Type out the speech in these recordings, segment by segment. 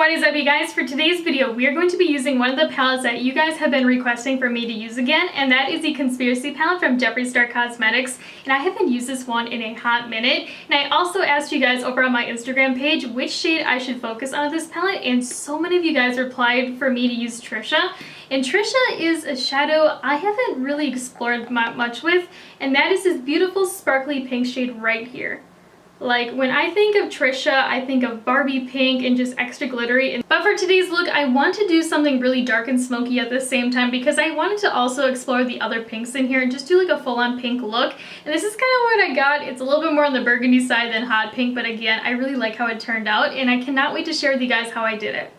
What is up, you guys? For today's video, we are going to be using one of the palettes that you guys have been requesting for me to use again, and that is the Conspiracy palette from Jeffree Star Cosmetics. And I haven't used this one in a hot minute. And I also asked you guys over on my Instagram page which shade I should focus on with this palette, and so many of you guys replied for me to use Trisha. And Trisha is a shadow I haven't really explored much with, and that is this beautiful sparkly pink shade right here. Like, when I think of Trisha, I think of Barbie pink and just extra glittery. But for today's look, I want to do something really dark and smoky at the same time because I wanted to also explore the other pinks in here and just do like a full-on pink look. And this is kind of what I got. It's a little bit more on the burgundy side than hot pink, but again, I really like how it turned out, and I cannot wait to share with you guys how I did it.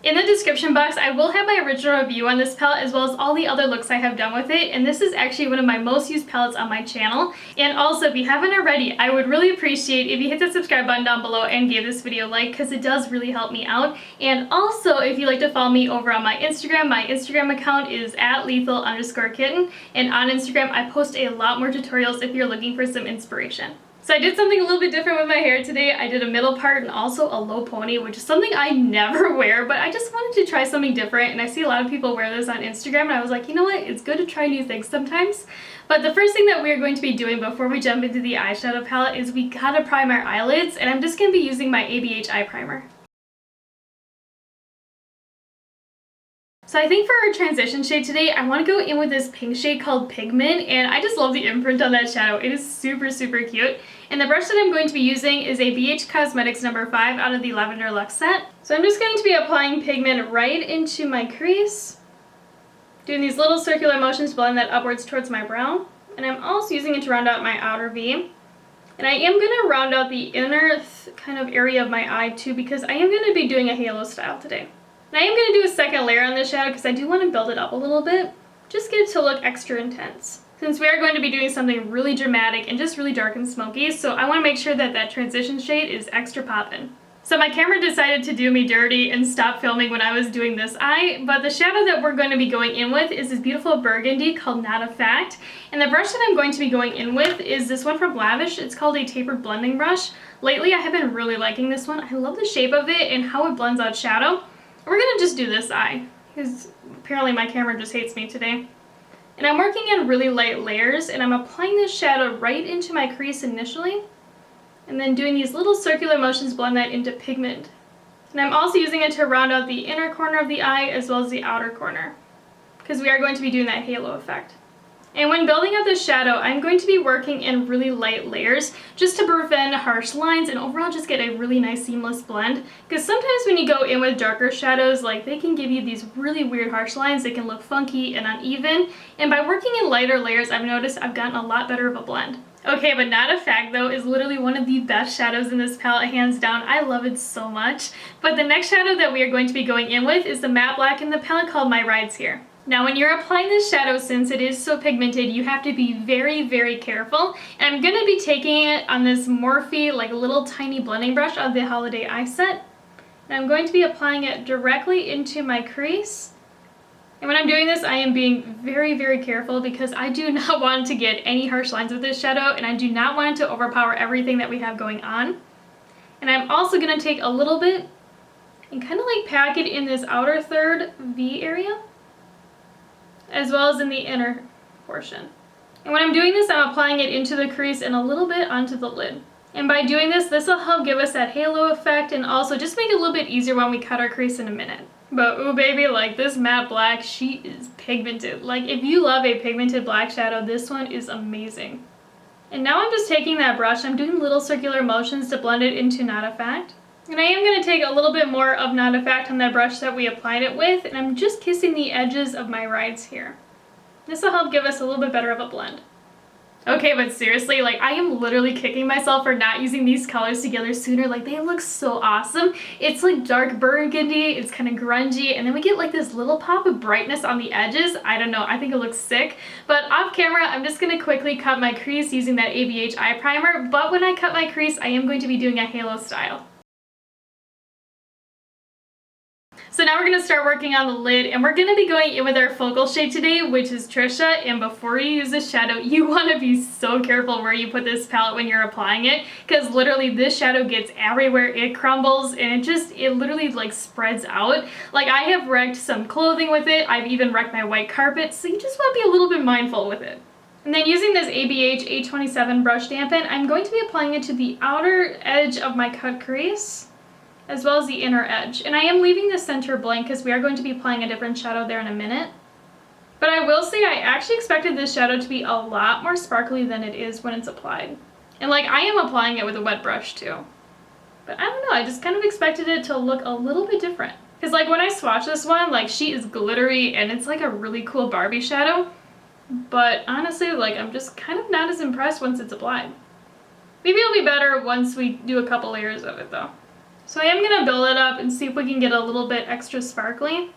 In the description box, I will have my original review on this palette as well as all the other looks I have done with it, and this is actually one of my most used palettes on my channel. And also, if you haven't already, I would really appreciate if you hit the subscribe button down below and give this video a like because it does really help me out. And also, if you'd like to follow me over on my Instagram account is @lethal_kitten, and on Instagram I post a lot more tutorials if you're looking for some inspiration. So I did something a little bit different with my hair today. I did a middle part and also a low pony, which is something I never wear, but I just wanted to try something different, and I see a lot of people wear this on Instagram, and I was like, you know what, it's good to try new things sometimes. But the first thing that we're going to be doing before we jump into the eyeshadow palette is we gotta prime our eyelids, and I'm just gonna be using my ABH eye primer. So I think for our transition shade today, I want to go in with this pink shade called Pigment, and I just love the imprint on that shadow. It is super, super cute. And the brush that I'm going to be using is a BH Cosmetics number 5 out of the Lavender Luxe set. So I'm just going to be applying pigment right into my crease, doing these little circular motions to blend that upwards towards my brow. And I'm also using it to round out my outer V. And I am going to round out the inner kind of area of my eye too, because I am going to be doing a halo style today. And I am going to do a second layer on this shadow because I do want to build it up a little bit. Just get it to look extra intense, since we are going to be doing something really dramatic and just really dark and smoky, so I want to make sure that that transition shade is extra poppin'. So my camera decided to do me dirty and stop filming when I was doing this eye, but the shadow that we're going to be going in with is this beautiful burgundy called Not a Fact. And the brush that I'm going to be going in with is this one from Lavish. It's called a tapered blending brush. Lately I have been really liking this one. I love the shape of it and how it blends out shadow. We're gonna just do this eye, because apparently my camera just hates me today. And I'm working in really light layers, and I'm applying this shadow right into my crease initially, and then doing these little circular motions to blend that into pigment. And I'm also using it to round out the inner corner of the eye as well as the outer corner, because we are going to be doing that halo effect. And when building up this shadow, I'm going to be working in really light layers just to prevent harsh lines and overall just get a really nice seamless blend. Because sometimes when you go in with darker shadows, like, they can give you these really weird harsh lines. They can look funky and uneven. And by working in lighter layers, I've noticed I've gotten a lot better of a blend. Okay, but Not a Fact though is literally one of the best shadows in this palette, hands down. I love it so much. But the next shadow that we are going to be going in with is the matte black in the palette called My Rides Here. Now when you're applying this shadow, since it is so pigmented, you have to be very, very careful. And I'm going to be taking it on this Morphe, like, little tiny blending brush of the Holiday Eye set. And I'm going to be applying it directly into my crease. And when I'm doing this, I am being very, very careful because I do not want to get any harsh lines with this shadow, and I do not want it to overpower everything that we have going on. And I'm also going to take a little bit and kind of like pack it in this outer third V area, as well as in the inner portion. And when I'm doing this, I'm applying it into the crease and a little bit onto the lid. And by doing this, this will help give us that halo effect and also just make it a little bit easier when we cut our crease in a minute. But ooh baby, like, this matte black, she is pigmented. Like, if you love a pigmented black shadow, this one is amazing. And now I'm just taking that brush, I'm doing little circular motions to blend it into Not a Fact. And I am going to take a little bit more of Not a Fact on that brush that we applied it with, and I'm just kissing the edges of my rides here. This will help give us a little bit better of a blend. Okay, but seriously, like, I am literally kicking myself for not using these colors together sooner. Like, they look so awesome. It's like dark burgundy, it's kind of grungy, and then we get like this little pop of brightness on the edges. I don't know, I think it looks sick. But off camera, I'm just going to quickly cut my crease using that ABH eye primer, but when I cut my crease, I am going to be doing a halo style. So now we're going to start working on the lid, and we're going to be going in with our focal shade today, which is Trisha. And before you use this shadow, you want to be so careful where you put this palette when you're applying it, because literally this shadow gets everywhere. It crumbles, and it literally like spreads out. Like, I have wrecked some clothing with it. I've even wrecked my white carpet, so you just want to be a little bit mindful with it. And then using this ABH 827 brush dampen, I'm going to be applying it to the outer edge of my cut crease, as well as the inner edge. And I am leaving the center blank because we are going to be applying a different shadow there in a minute. But I will say I actually expected this shadow to be a lot more sparkly than it is when it's applied. And like, I am applying it with a wet brush too. But I don't know, I just kind of expected it to look a little bit different. Because like when I swatch this one, like she is glittery and it's like a really cool Barbie shadow. But honestly, like I'm just kind of not as impressed once it's applied. Maybe it'll be better once we do a couple layers of it though. So I am going to build it up and see if we can get a little bit extra sparkly.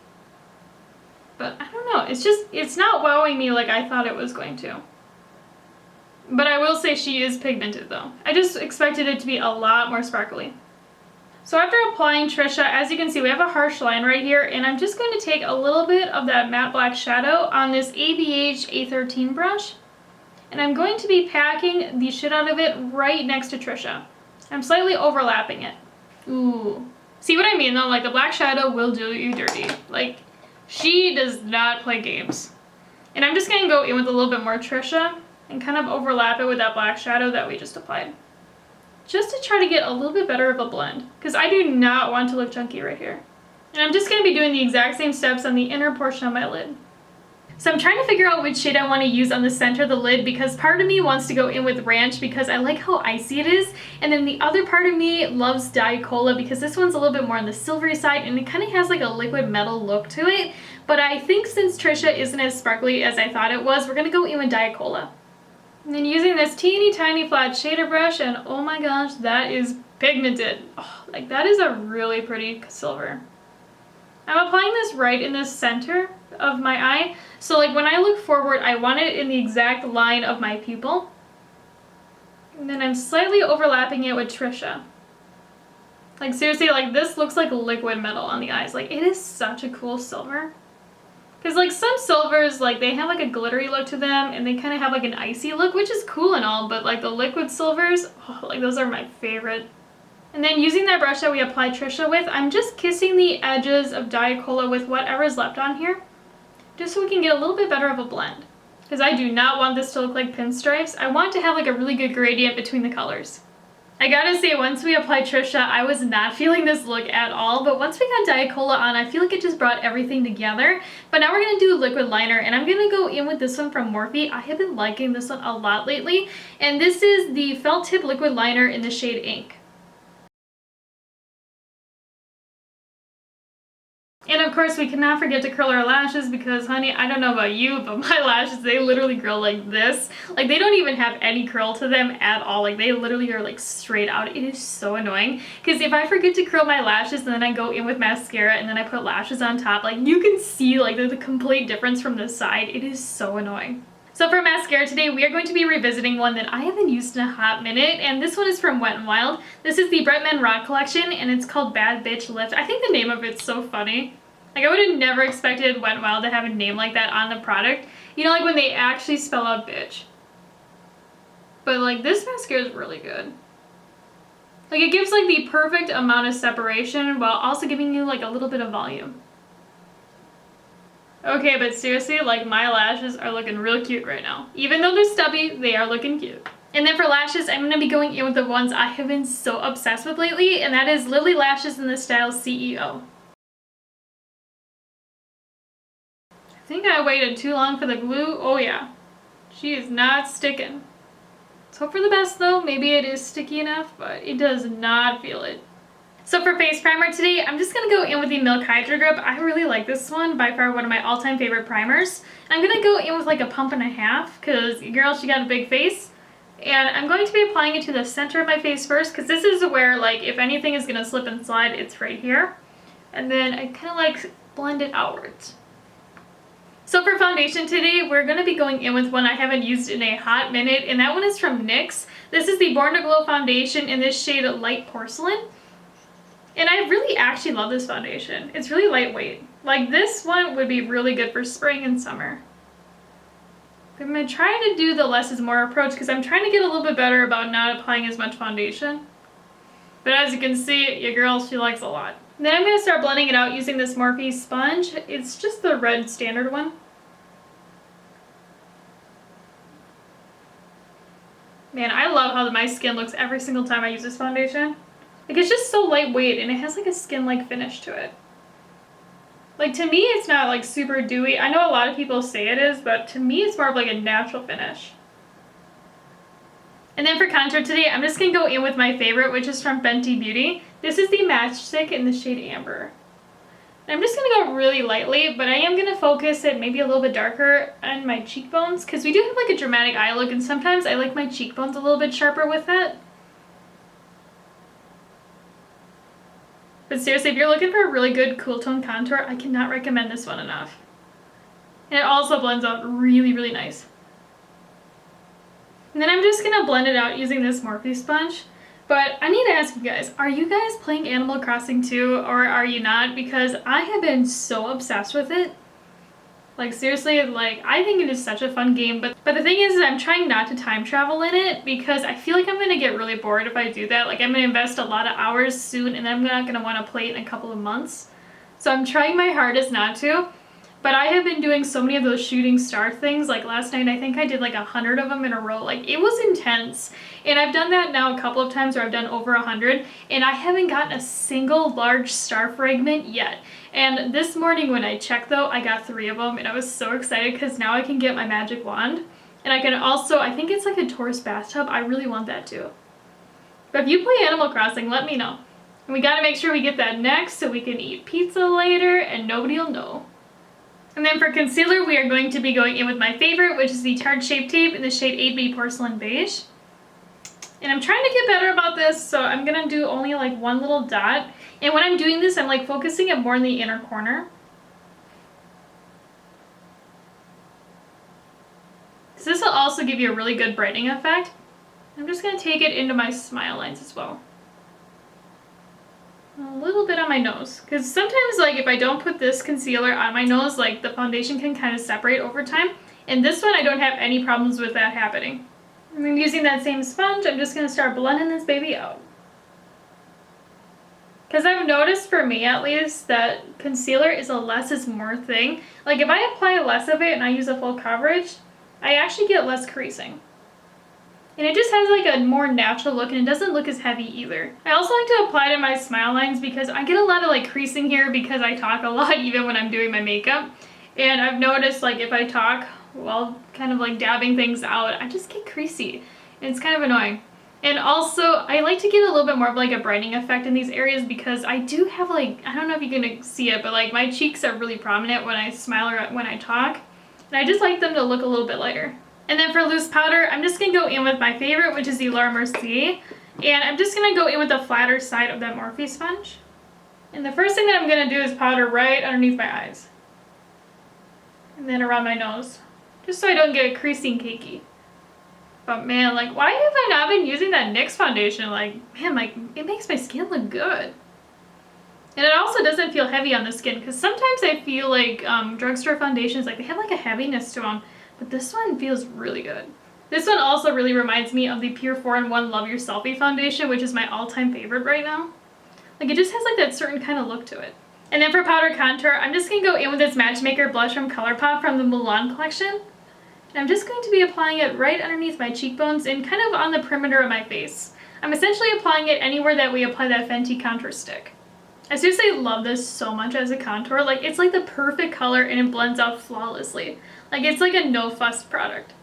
But I don't know, it's not wowing me like I thought it was going to. But I will say she is pigmented though. I just expected it to be a lot more sparkly. So after applying Trisha, as you can see, we have a harsh line right here, and I'm just going to take a little bit of that matte black shadow on this ABH A13 brush. And I'm going to be packing the shit out of it right next to Trisha. I'm slightly overlapping it. Ooh. See what I mean though? Like the black shadow will do you dirty. Like, she does not play games. And I'm just going to go in with a little bit more Trisha and kind of overlap it with that black shadow that we just applied. Just to try to get a little bit better of a blend. Because I do not want to look chunky right here. And I'm just going to be doing the exact same steps on the inner portion of my lid. So I'm trying to figure out which shade I want to use on the center of the lid, because part of me wants to go in with Ranch because I like how icy it is, and then the other part of me loves Diet Cola because this one's a little bit more on the silvery side and it kind of has like a liquid metal look to it. But I think since Trisha isn't as sparkly as I thought it was, we're going to go in with Diet Cola. And then using this teeny tiny flat shader brush, and oh my gosh, that is pigmented. Oh, like that is a really pretty silver. I'm applying this right in the center of my eye. So like when I look forward, I want it in the exact line of my pupil. And then I'm slightly overlapping it with Trisha. Like seriously, like this looks like liquid metal on the eyes. Like it is such a cool silver. Because like some silvers, like they have like a glittery look to them and they kind of have like an icy look, which is cool and all, but like the liquid silvers, oh, like those are my favorite. And then using that brush that we applied Trisha with, I'm just kissing the edges of Diet Cola with whatever's left on here, just so we can get a little bit better of a blend. Because I do not want this to look like pinstripes. I want to have like a really good gradient between the colors. I gotta say, once we applied Trisha, I was not feeling this look at all, but once we got Diet Cola on, I feel like it just brought everything together. But now we're gonna do liquid liner, and I'm gonna go in with this one from Morphe. I have been liking this one a lot lately, and this is the Felt Tip Liquid Liner in the shade Ink. And of course, we cannot forget to curl our lashes because, honey, I don't know about you, but my lashes, they literally curl like this. Like, they don't even have any curl to them at all. Like, they literally are, like, straight out. It is so annoying. Because if I forget to curl my lashes and then I go in with mascara and then I put lashes on top, like, you can see, like, the complete difference from the side. It is so annoying. So for mascara today, we are going to be revisiting one that I haven't used in a hot minute, and this one is from Wet n Wild. This is the Bretman Rock collection, and it's called Bad Bitch Lift. I think the name of it's so funny. Like, I would have never expected Wet n Wild to have a name like that on the product. You know, like when they actually spell out bitch. But like, this mascara is really good. Like, it gives like the perfect amount of separation while also giving you like a little bit of volume. Okay, but seriously, like my lashes are looking real cute right now. Even though they're stubby, they are looking cute. And then for lashes, I'm going to be going in with the ones I have been so obsessed with lately, and that is Lilly Lashes in the style CEO. I think I waited too long for the glue. Oh yeah, she is not sticking. Let's hope for the best though. Maybe it is sticky enough, but it does not feel it. So for face primer today, I'm just going to go in with the Milk Hydro Grip. I really like this one, by far one of my all-time favorite primers. I'm going to go in with like a pump and a half because girl, she got a big face. And I'm going to be applying it to the center of my face first because this is where, like, if anything is going to slip and slide, it's right here. And then I kind of like blend it outwards. So for foundation today, we're going to be going in with one I haven't used in a hot minute, and that one is from NYX. This is the Born to Glow foundation in this shade Light Porcelain. And I really actually love this foundation. It's really lightweight. Like this one would be really good for spring and summer. I'm going to try to do the less is more approach because I'm trying to get a little bit better about not applying as much foundation. But as you can see, your girl, she likes a lot. And then I'm going to start blending it out using this Morphe sponge. It's just the red standard one. Man, I love how my skin looks every single time I use this foundation. Like, it's just so lightweight and it has like a skin-like finish to it. Like, to me, it's not like super dewy. I know a lot of people say it is, but to me, it's more of like a natural finish. And then for contour today, I'm just going to go in with my favorite, which is from Fenty Beauty. This is the Matchstick in the shade Amber. And I'm just going to go really lightly, but I am going to focus it maybe a little bit darker on my cheekbones, because we do have like a dramatic eye look, and sometimes I like my cheekbones a little bit sharper with it. But seriously, if you're looking for a really good cool tone contour, I cannot recommend this one enough. And it also blends out really, really nice. And then I'm just going to blend it out using this Morphe sponge. But I need to ask you guys, are you guys playing Animal Crossing too, or are you not? Because I have been so obsessed with it. Like, seriously, like, I think it is such a fun game, but the thing is I'm trying not to time travel in it because I feel like I'm going to get really bored if I do that. Like, I'm going to invest a lot of hours soon, and I'm not going to want to play it in a couple of months. So I'm trying my hardest not to. But I have been doing so many of those shooting star things. Like last night, I think I did like 100 of them in a row. Like, it was intense. And I've done that now a couple of times where I've done over 100. And I haven't gotten a single large star fragment yet. And this morning when I checked though, I got 3 of them. And I was so excited because now I can get my magic wand. And I can also, I think it's like a tourist bathtub. I really want that too. But if you play Animal Crossing, let me know. And we got to make sure we get that next so we can eat pizza later and nobody will know. And then for concealer, we are going to be going in with my favorite, which is the Tarte Shape Tape in the shade 8B Porcelain Beige. And I'm trying to get better about this, so I'm going to do only like one little dot. And when I'm doing this, I'm like focusing it more in the inner corner. So this will also give you a really good brightening effect. I'm just going to take it into my smile lines as well. A little bit on my nose, because sometimes like if I don't put this concealer on my nose, like the foundation can kind of separate over time, and this one I don't have any problems with that happening. And then using that same sponge, I'm just going to start blending this baby out. Because I've noticed, for me at least, that concealer is a less is more thing. Like if I apply less of it and I use a full coverage, I actually get less creasing. And it just has like a more natural look, and it doesn't look as heavy either. I also like to apply it in my smile lines because I get a lot of like creasing here because I talk a lot even when I'm doing my makeup. And I've noticed like if I talk while kind of like dabbing things out, I just get creasy. And it's kind of annoying. And also I like to get a little bit more of like a brightening effect in these areas because I do have like, I don't know if you can see it, but like my cheeks are really prominent when I smile or when I talk. And I just like them to look a little bit lighter. And then for loose powder, I'm just going to go in with my favorite, which is the Laura Mercier. And I'm just going to go in with the flatter side of that Morphe sponge. And the first thing that I'm going to do is powder right underneath my eyes. And then around my nose. Just so I don't get creasy and cakey. But man, like, why have I not been using that NYX foundation? Like, man, like, it makes my skin look good. And it also doesn't feel heavy on the skin, because sometimes I feel like drugstore foundations, like, they have like a heaviness to them. But this one feels really good. This one also really reminds me of the Pure 4-in-1 Love Your Selfie foundation, which is my all-time favorite right now. Like, it just has like that certain kind of look to it. And then for powder contour, I'm just going to go in with this Matchmaker blush from ColourPop from the Mulan collection. And I'm just going to be applying it right underneath my cheekbones and kind of on the perimeter of my face. I'm essentially applying it anywhere that we apply that Fenty contour stick. I seriously love this so much as a contour. Like, it's like the perfect color and it blends out flawlessly. Like, it's like a no-fuss product.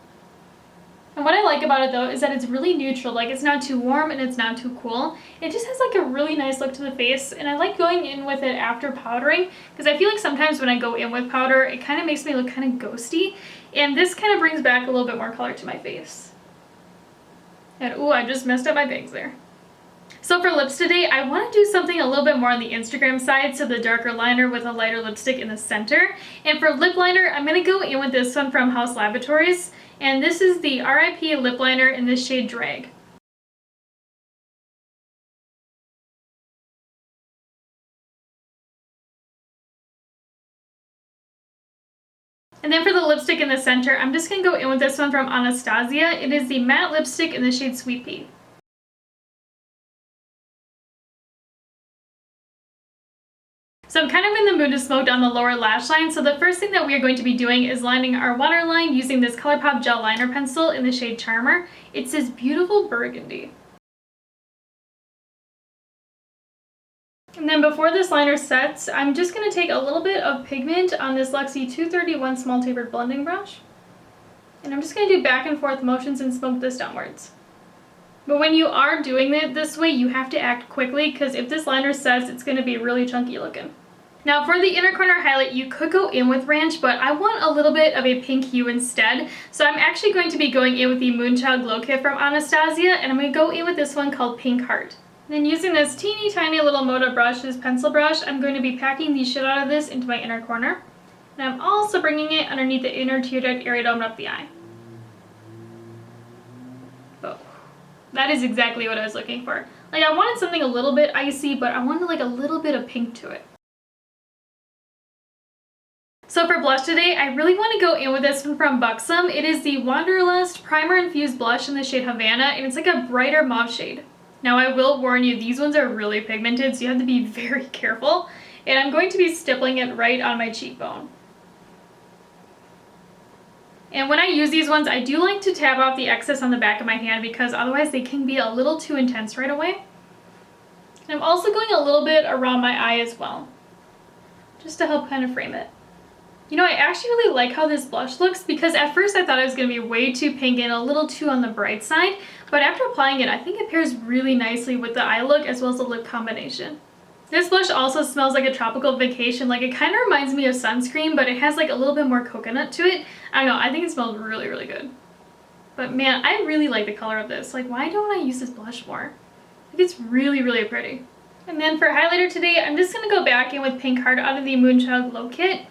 And what I like about it though is that it's really neutral. Like, it's not too warm and it's not too cool. It just has like a really nice look to the face, and I like going in with it after powdering because I feel like sometimes when I go in with powder, it kind of makes me look kind of ghosty, and this kind of brings back a little bit more color to my face. And ooh, I just messed up my bangs there. So for lips today, I want to do something a little bit more on the Instagram side, so the darker liner with a lighter lipstick in the center. And for lip liner, I'm going to go in with this one from Haus Laboratories, and this is the RIP lip liner in the shade Drag. And then for the lipstick in the center, I'm just going to go in with this one from Anastasia. It is the matte lipstick in the shade Sweet Pea. So I'm kind of in the mood to smoke down the lower lash line, so the first thing that we are going to be doing is lining our waterline using this ColourPop gel liner pencil in the shade Charmer. It's this beautiful burgundy. And then before this liner sets, I'm just going to take a little bit of pigment on this Luxie 231 small tapered blending brush. And I'm just going to do back and forth motions and smoke this downwards. But when you are doing it this way, you have to act quickly because if this liner sets, it's going to be really chunky looking. Now for the inner corner highlight, you could go in with Ranch, but I want a little bit of a pink hue instead. So I'm actually going to be going in with the Moonchild Glow Kit from Anastasia, and I'm going to go in with this one called Pink Heart. And then using this teeny tiny little Moda brush, this pencil brush, I'm going to be packing the shit out of this into my inner corner. And I'm also bringing it underneath the inner tear duct area to open up the eye. Oh, that is exactly what I was looking for. Like, I wanted something a little bit icy, but I wanted like a little bit of pink to it. So for blush today, I really want to go in with this one from Buxom. It is the Wanderlust Primer Infused Blush in the shade Havana, and it's like a brighter mauve shade. Now I will warn you, these ones are really pigmented, so you have to be very careful. And I'm going to be stippling it right on my cheekbone. And when I use these ones, I do like to tap off the excess on the back of my hand because otherwise they can be a little too intense right away. And I'm also going a little bit around my eye as well, just to help kind of frame it. You know, I actually really like how this blush looks because at first I thought it was going to be way too pink and a little too on the bright side, but after applying it, I think it pairs really nicely with the eye look as well as the lip combination. This blush also smells like a tropical vacation. Like, it kind of reminds me of sunscreen, but it has like a little bit more coconut to it. I don't know, I think it smells really, really good. But man, I really like the color of this. Like, why don't I use this blush more? Like, it's really, really pretty. And then for highlighter today, I'm just going to go back in with Pink Heart out of the Moonchild Glow Kit.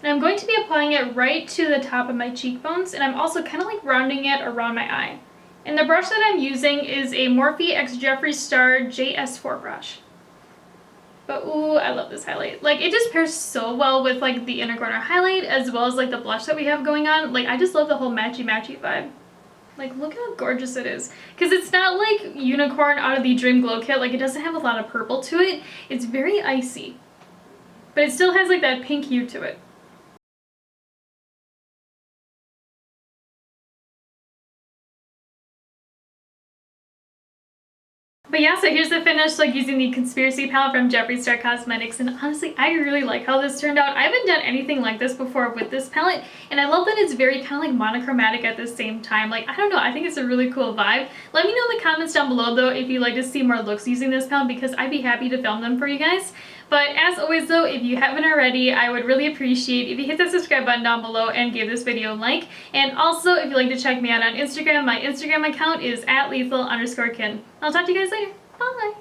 And I'm going to be applying it right to the top of my cheekbones, and I'm also kind of like rounding it around my eye. And the brush that I'm using is a Morphe x Jeffree Star JS4 brush. But ooh, I love this highlight. Like, it just pairs so well with like the inner corner highlight as well as like the blush that we have going on. Like, I just love the whole matchy-matchy vibe. Like, look how gorgeous it is. Because it's not like Unicorn out of the Dream Glow Kit. Like, it doesn't have a lot of purple to it. It's very icy. But it still has like that pink hue to it. But yeah, so here's the finish, like using the Conspiracy palette from Jeffree Star Cosmetics, and honestly, I really like how this turned out. I haven't done anything like this before with this palette, and I love that it's very kind of like monochromatic at the same time. Like, I don't know, I think it's a really cool vibe. Let me know in the comments down below, though, if you'd like to see more looks using this palette, because I'd be happy to film them for you guys. But as always though, if you haven't already, I would really appreciate if you hit that subscribe button down below and give this video a like. And also, if you'd like to check me out on Instagram, my Instagram account is @lethal_kin. I'll talk to you guys later. Bye!